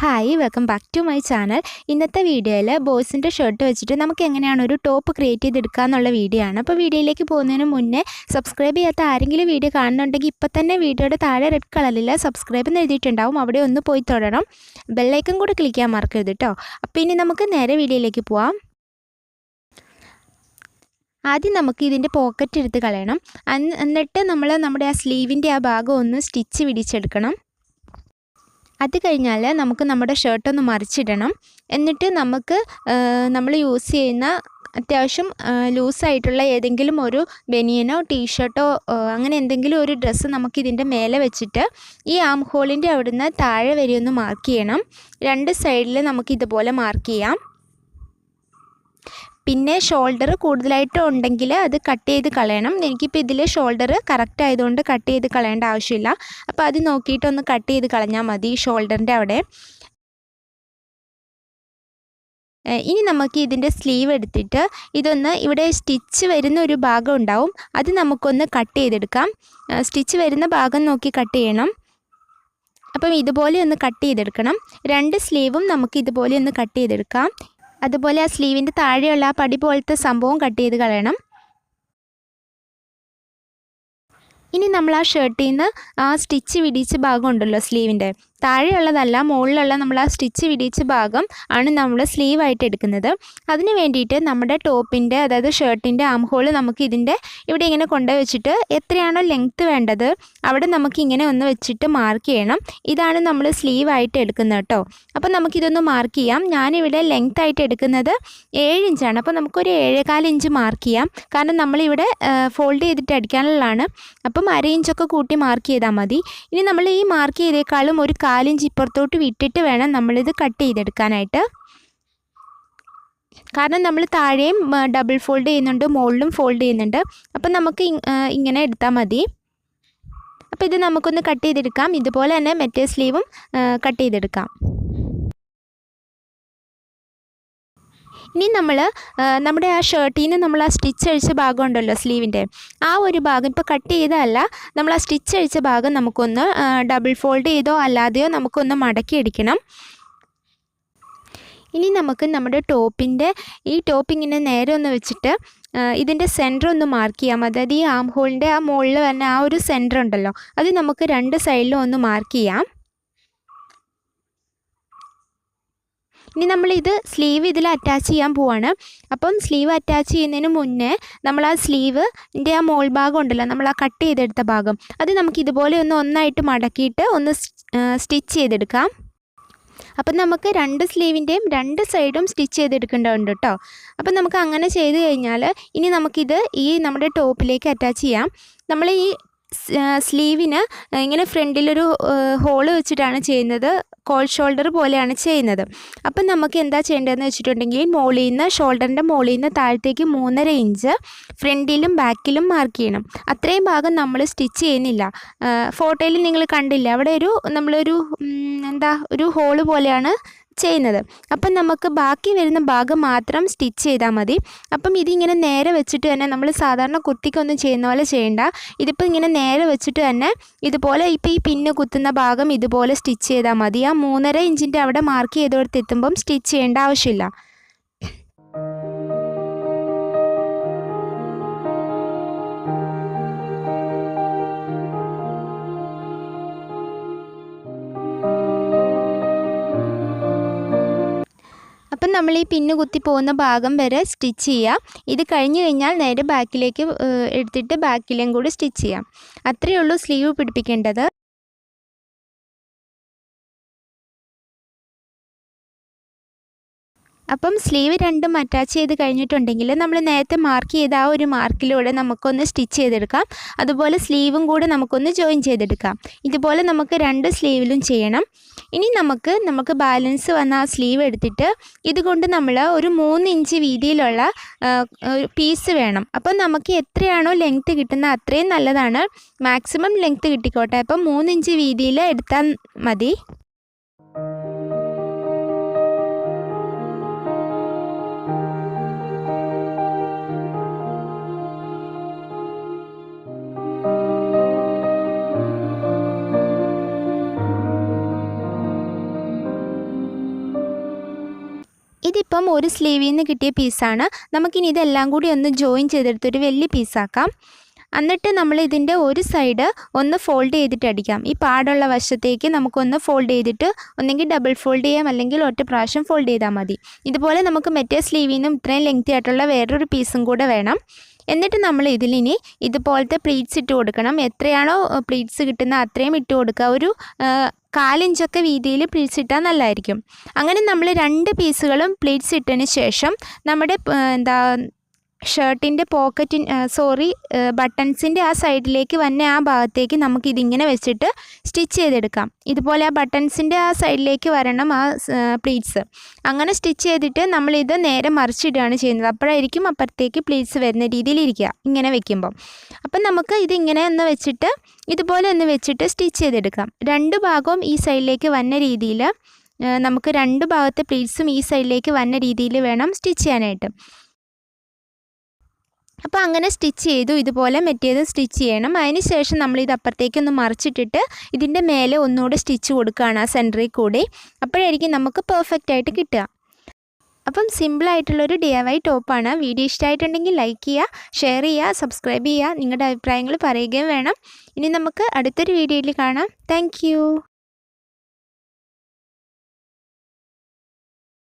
Hi welcome back to my channel. ഇന്നത്തെ വീഡിയോയിൽ ബോയ്സിൻ്റെ shirt വെച്ചിട്ട് നമുക്ക് എങ്ങനെയാണ് ഒരു ടോപ്പ് ക്രിയേറ്റ് ചെയ്തെടുക്കുക എന്നുള്ള വീഡിയോ ആണ്. അപ്പോൾ വീഡിയോയിലേക്ക് പോകുന്നതിന് മുന്നേ സബ്സ്ക്രൈബ് ചെയ്യാത്ത ആരെങ്കിലും വീഡിയോ കാണുന്നുണ്ടെങ്കിൽ ഇപ്പോൾ തന്നെ വീഡിയോയുടെ താഴെ റെഡ് കളറിൽ സബ്സ്ക്രൈബ് എന്ന് എഴുതിയിട്ടുണ്ടാവും, അവിടെ ഒന്ന് പോയി തൊടണം. ബെല്ലൈക്കൺ കൂടെ ക്ലിക്ക് ചെയ്യാൻ മറക്കരുത് കേട്ടോ. അപ്പോൾ ഇനി നമുക്ക് നേരെ വീഡിയോയിലേക്ക് പോവാം. ആദ്യം നമുക്ക് ഇതിൻ്റെ പോക്കറ്റ് എടുത്ത് കളയണം. എന്നിട്ട് നമ്മുടെ ആ സ്ലീവിൻ്റെ ആ ഭാഗം ഒന്ന് സ്റ്റിച്ച് പിടിച്ചെടുക്കണം. അത് കഴിഞ്ഞാൽ നമുക്ക് നമ്മുടെ ഷർട്ടൊന്ന് മറിച്ചിടണം. എന്നിട്ട് നമുക്ക് നമ്മൾ യൂസ് ചെയ്യുന്ന അത്യാവശ്യം ലൂസായിട്ടുള്ള ഏതെങ്കിലും ഒരു ബനിയനോ ടീഷർട്ടോ അങ്ങനെ എന്തെങ്കിലും ഒരു ഡ്രസ്സ് നമുക്കിതിൻ്റെ മേലെ വെച്ചിട്ട് ഈ ആം ഹോളിൻ്റെ അവിടുന്ന് താഴെ വരെ ഒന്ന് മാർക്ക് ചെയ്യണം. രണ്ട് സൈഡിൽ നമുക്കിതുപോലെ മാർക്ക് ചെയ്യാം. പിന്നെ ഷോൾഡർ കൂടുതലായിട്ട് ഉണ്ടെങ്കിൽ അത് കട്ട് ചെയ്ത് കളയണം. എനിക്കിപ്പോൾ ഇതിൽ ഷോൾഡർ കറക്റ്റ് ആയതുകൊണ്ട് കട്ട് ചെയ്ത് കളയേണ്ട ആവശ്യമില്ല. അപ്പോൾ അത് നോക്കിയിട്ടൊന്ന് കട്ട് ചെയ്ത് കളഞ്ഞാൽ മതി ഷോൾഡറിൻ്റെ അവിടെ. ഇനി നമുക്ക് ഇതിൻ്റെ സ്ലീവ് എടുത്തിട്ട് ഇതൊന്ന് ഇവിടെ സ്റ്റിച്ച് വരുന്ന ഒരു ഭാഗം ഉണ്ടാവും, അത് നമുക്കൊന്ന് കട്ട് ചെയ്തെടുക്കാം. സ്റ്റിച്ച് വരുന്ന ഭാഗം നോക്കി കട്ട് ചെയ്യണം. അപ്പം ഇതുപോലെ ഒന്ന് കട്ട് ചെയ്തെടുക്കണം. രണ്ട് സ്ലീവും നമുക്ക് ഇതുപോലെ ഒന്ന് കട്ട് ചെയ്തെടുക്കാം. അതുപോലെ ആ സ്ലീവിൻ്റെ താഴെയുള്ള ആ പടി പോലത്തെ സംഭവം കട്ട് ചെയ്ത് കളയണം. ഇനി നമ്മൾ ആ ഷർട്ടിൽ നിന്ന് ആ സ്റ്റിച്ച് വിടിച്ച ഭാഗം ഉണ്ടല്ലോ, സ്ലീവിൻ്റെ താഴെയുള്ളതല്ല, മുകളിലുള്ള നമ്മൾ ആ സ്റ്റിച്ച് വിടിച്ച ഭാഗം ആണ് നമ്മൾ സ്ലീവായിട്ട് എടുക്കുന്നത്. അതിന് വേണ്ടിയിട്ട് നമ്മുടെ ടോപ്പിൻ്റെ, അതായത് ഷർട്ടിൻ്റെ ആം ഹോൾ നമുക്ക് ഇതിൻ്റെ ഇവിടെ ഇങ്ങനെ കൊണ്ടുപോയി വെച്ചിട്ട് എത്രയാണോ ലെങ്ത്ത് വേണ്ടത് അവിടെ നമുക്ക് ഇങ്ങനെ ഒന്ന് വെച്ചിട്ട് മാർക്ക് ചെയ്യണം. ഇതാണ് നമ്മൾ സ്ലീവായിട്ട് എടുക്കുന്നത് കേട്ടോ. അപ്പോൾ നമുക്കിതൊന്ന് മാർക്ക് ചെയ്യാം. ഞാനിവിടെ ലെങ്ത് ആയിട്ട് എടുക്കുന്നത് 7 ഇഞ്ചാണ്. അപ്പോൾ നമുക്കൊരു 7.25 ഇഞ്ച് മാർക്ക് ചെയ്യാം. കാരണം നമ്മളിവിടെ ഫോൾഡ് ചെയ്തിട്ട് അടിക്കാനുള്ളതാണ്. അപ്പം 1/2 ഇഞ്ചൊക്കെ കൂട്ടി മാർക്ക് ചെയ്താൽ മതി. ഇനി നമ്മൾ ഈ മാർക്ക് ചെയ്തേക്കാളും ഒരു 4 ഇഞ്ച് ഇപ്പുറത്തോട്ട് വിട്ടിട്ട് വേണം നമ്മളിത് കട്ട് ചെയ്തെടുക്കാനായിട്ട്. കാരണം നമ്മൾ താഴെയും ഡബിൾ ഫോൾഡ് ചെയ്യുന്നുണ്ട്, മുകളിലും ഫോൾഡ് ചെയ്യുന്നുണ്ട്. അപ്പം നമുക്ക് ഇങ്ങനെ എടുത്താൽ മതി. അപ്പോൾ ഇത് നമുക്കൊന്ന് കട്ട് ചെയ്തെടുക്കാം. ഇതുപോലെ തന്നെ മറ്റേ സ്ലീവും കട്ട് ചെയ്തെടുക്കാം. ഇനി നമ്മൾ നമ്മുടെ ആ ഷർട്ടിൽ നിന്ന് നമ്മൾ ആ സ്റ്റിച്ച് അഴിച്ച ഭാഗം ഉണ്ടല്ലോ, സ്ലീവിൻ്റെ ആ ഒരു ഭാഗം ഇപ്പോൾ കട്ട് ചെയ്തതല്ല, നമ്മൾ ആ സ്റ്റിച്ച് അഴിച്ച ഭാഗം നമുക്കൊന്ന് ഡബിൾ ഫോൾഡ് ചെയ്തോ അല്ലാതെയോ നമുക്കൊന്ന് മടക്കി അടിക്കണം. ഇനി നമുക്ക് നമ്മുടെ ടോപ്പിൻ്റെ ഈ ടോപ്പ് ഇങ്ങനെ നേരെ ഒന്ന് വെച്ചിട്ട് ഇതിൻ്റെ സെൻറ്റർ ഒന്ന് മാർക്ക് ചെയ്യാം. അതായത് ഈ ആം ഹോളിൻ്റെ ആ മുകളിൽ തന്നെ ആ ഒരു സെൻറ്റർ ഉണ്ടല്ലോ, അത് നമുക്ക് രണ്ട് സൈഡിലും ഒന്ന് മാർക്ക് ചെയ്യാം. ഇനി നമ്മളിത് സ്ലീവ് ഇതിൽ അറ്റാച്ച് ചെയ്യാൻ പോവാണ്. അപ്പം സ്ലീവ് അറ്റാച്ച് ചെയ്യുന്നതിന് മുന്നേ നമ്മൾ ആ സ്ലീവിൻ്റെ ആ മോൾ ഭാഗം ഉണ്ടല്ലോ, നമ്മൾ ആ കട്ട് ചെയ്തെടുത്ത ഭാഗം, അത് നമുക്ക് ഇതുപോലെ ഒന്നായിട്ട് മടക്കിയിട്ട് ഒന്ന് സ്റ്റിച്ച് ചെയ്തെടുക്കാം. അപ്പം നമുക്ക് രണ്ട് സ്ലീവിൻ്റെയും രണ്ട് സൈഡും സ്റ്റിച്ച് ചെയ്തെടുക്കേണ്ടതുണ്ട് കേട്ടോ. അപ്പം നമുക്ക് അങ്ങനെ ചെയ്ത് കഴിഞ്ഞാൽ ഇനി നമുക്കിത് ഈ നമ്മുടെ ടോപ്പിലേക്ക് അറ്റാച്ച് ചെയ്യാം. നമ്മൾ ഈ സ്ലീവിന് ഇങ്ങനെ ഫ്രണ്ടിലൊരു ഹോള് വെച്ചിട്ടാണ് ചെയ്യുന്നത്, കോൾ ഷോൾഡർ പോലെയാണ് ചെയ്യുന്നത്. അപ്പം നമുക്ക് എന്താ ചെയ്യേണ്ടതെന്ന് വെച്ചിട്ടുണ്ടെങ്കിൽ മുകളിൽ നിന്ന്, ഷോൾഡറിൻ്റെ മുകളിൽ നിന്ന് താഴത്തേക്ക് 3.5 ഇഞ്ച് ഫ്രണ്ടിലും ബാക്കിലും മാർക്ക് ചെയ്യണം. അത്രയും ഭാഗം നമ്മൾ സ്റ്റിച്ച് ചെയ്യുന്നില്ല. ഫോട്ടോയിൽ നിങ്ങൾ കണ്ടില്ല, അവിടെ നമ്മളൊരു ഒരു ഹോള് പോലെയാണ് ചെയ്യുന്നത്. അപ്പം നമുക്ക് ബാക്കി വരുന്ന ഭാഗം മാത്രം സ്റ്റിച്ച് ചെയ്താൽ മതി. അപ്പം ഇതിങ്ങനെ നേരെ വെച്ചിട്ട് തന്നെ, നമ്മൾ സാധാരണ കുത്തിക്കൊന്നും ചെയ്യുന്ന പോലെ ചെയ്യേണ്ട. ഇതിപ്പോൾ ഇങ്ങനെ നേരെ വെച്ചിട്ട് തന്നെ ഇതുപോലെ ഇപ്പോൾ ഈ പിന്ന് കുത്തുന്ന ഭാഗം ഇതുപോലെ സ്റ്റിച്ച് ചെയ്താൽ മതി. ആ 3.5 ഇഞ്ചിൻ്റെ അവിടെ മാർക്ക് ചെയ്തോടത്ത് എത്തുമ്പം സ്റ്റിച്ച് ചെയ്യേണ്ട ആവശ്യമില്ല. അപ്പം നമ്മൾ ഈ പിന്ന് കുത്തി പോകുന്ന ഭാഗം വരെ സ്റ്റിച്ച് ചെയ്യാം. ഇത് കഴിഞ്ഞ് കഴിഞ്ഞാൽ നേരെ ബാക്കിലേക്ക് എടുത്തിട്ട് ബാക്കിലേയും കൂടി സ്റ്റിച്ച് ചെയ്യാം. അത്രയേ ഉള്ളൂ സ്ലീവ് പിടിപ്പിക്കേണ്ടത്. അപ്പം സ്ലീവ് രണ്ടും അറ്റാച്ച് ചെയ്ത് കഴിഞ്ഞിട്ടുണ്ടെങ്കിൽ നമ്മൾ നേരത്തെ മാർക്ക് ചെയ്ത ആ ഒരു മാർക്കിലൂടെ നമുക്കൊന്ന് സ്റ്റിച്ച് ചെയ്തെടുക്കാം. അതുപോലെ സ്ലീവും കൂടെ നമുക്കൊന്ന് ജോയിൻ ചെയ്തെടുക്കാം. ഇതുപോലെ നമുക്ക് രണ്ട് സ്ലീവിലും ചെയ്യണം. ഇനി നമുക്ക് ബാലൻസ് വന്ന ആ സ്ലീവ് എടുത്തിട്ട് ഇതുകൊണ്ട് നമ്മൾ ഒരു 3 ഇഞ്ച് വീതിയിലുള്ള പീസ് വേണം. അപ്പം നമുക്ക് എത്രയാണോ ലെങ്ത്ത് കിട്ടുന്നത് അത്രയും നല്ലതാണ്. മാക്സിമം ലെങ്ത്ത് കിട്ടിക്കോട്ടെ. അപ്പം 3 ഇഞ്ച് വീതിയിൽ എടുത്താൽ മതി. ഇതിപ്പം ഒരു സ്ലീവിൽ നിന്ന് കിട്ടിയ പീസാണ്. നമുക്കിനി ഇതെല്ലാം കൂടി ഒന്ന് ജോയിൻ ചെയ്തെടുത്തൊരു വലിയ പീസാക്കാം. എന്നിട്ട് നമ്മൾ ഇതിൻ്റെ ഒരു സൈഡ് ഒന്ന് ഫോൾഡ് ചെയ്തിട്ട് അടിക്കാം. ഈ പാടുള്ള വശത്തേക്ക് നമുക്കൊന്ന് ഫോൾഡ് ചെയ്തിട്ട് ഒന്നെങ്കിൽ ഡബിൾ ഫോൾഡ് ചെയ്യാം, അല്ലെങ്കിൽ ഒറ്റ പ്രാവശ്യം ഫോൾഡ് ചെയ്താൽ മതി. ഇതുപോലെ നമുക്ക് മറ്റേ സ്ലീവിൽ നിന്നും ഇത്രയും ലെങ്തി ആയിട്ടുള്ള വേറൊരു പീസും കൂടെ വേണം. എന്നിട്ട് നമ്മൾ ഇതിലിനി ഇതുപോലത്തെ പ്ലീറ്റ്സ് ഇട്ട് കൊടുക്കണം. എത്രയാണോ പ്ലീറ്റ്സ് കിട്ടുന്നത് അത്രയും ഇട്ട് കൊടുക്കുക. ഒരു 1/4 ഇഞ്ചൊക്കെ വീതിയിൽ പ്ലീറ്റ്സ് ഇട്ടാൽ നല്ലതായിരിക്കും. അങ്ങനെ നമ്മൾ 2 പീസുകളും പ്ലീറ്റ്സ് ഇട്ടതിന് ശേഷം നമ്മുടെ ഷർട്ടിൻ്റെ ബട്ടൺസിൻ്റെ ആ സൈഡിലേക്ക് വന്ന ആ ഭാഗത്തേക്ക് നമുക്കിതിങ്ങനെ വെച്ചിട്ട് സ്റ്റിച്ച് ചെയ്തെടുക്കാം. ഇതുപോലെ ആ ബട്ടൺസിൻ്റെ ആ സൈഡിലേക്ക് വരണം ആ പ്ലീറ്റ്സ്. അങ്ങനെ സ്റ്റിച്ച് ചെയ്തിട്ട് നമ്മളിത് നേരെ മറിച്ചിടുകയാണ് ചെയ്യുന്നത്. അപ്പോഴായിരിക്കും അപ്പുറത്തേക്ക് പ്ലീറ്റ്സ് വരുന്ന രീതിയിലിരിക്കുക ഇങ്ങനെ വെക്കുമ്പം. അപ്പം നമുക്ക് ഇതിങ്ങനെ ഒന്ന് വെച്ചിട്ട് ഇതുപോലെ ഒന്ന് വെച്ചിട്ട് സ്റ്റിച്ച് ചെയ്തെടുക്കാം. 2 ഭാഗവും ഈ സൈഡിലേക്ക് വന്ന രീതിയിൽ നമുക്ക് 2 ഭാഗത്തെ പ്ലീറ്റ്സും ഈ സൈഡിലേക്ക് വന്ന രീതിയിൽ വേണം സ്റ്റിച്ച് ചെയ്യാനായിട്ട്. അപ്പോൾ അങ്ങനെ സ്റ്റിച്ച് ചെയ്തു. ഇതുപോലെ മറ്റേത് സ്റ്റിച്ച് ചെയ്യണം. അതിന് ശേഷം നമ്മളിത് അപ്പുറത്തേക്കൊന്ന് മറിച്ചിട്ടിട്ട് ഇതിൻ്റെ മേലെ ഒന്നുകൂടെ സ്റ്റിച്ച് കൊടുക്കുകയാണ് ആ സെൻറ്ററിൽ കൂടി. അപ്പോഴായിരിക്കും നമുക്ക് പെർഫെക്റ്റ് ആയിട്ട് കിട്ടുക. അപ്പം സിമ്പിളായിട്ടുള്ളൊരു DIY ടോപ്പാണ്. വീഡിയോ ഇഷ്ടമായിട്ടുണ്ടെങ്കിൽ ലൈക്ക് ചെയ്യുക, ഷെയർ ചെയ്യുക, സബ്സ്ക്രൈബ് ചെയ്യുക, നിങ്ങളുടെ അഭിപ്രായങ്ങൾ പറയുകയും വേണം. ഇനി നമുക്ക് അടുത്തൊരു വീഡിയോയിൽ കാണാം. താങ്ക്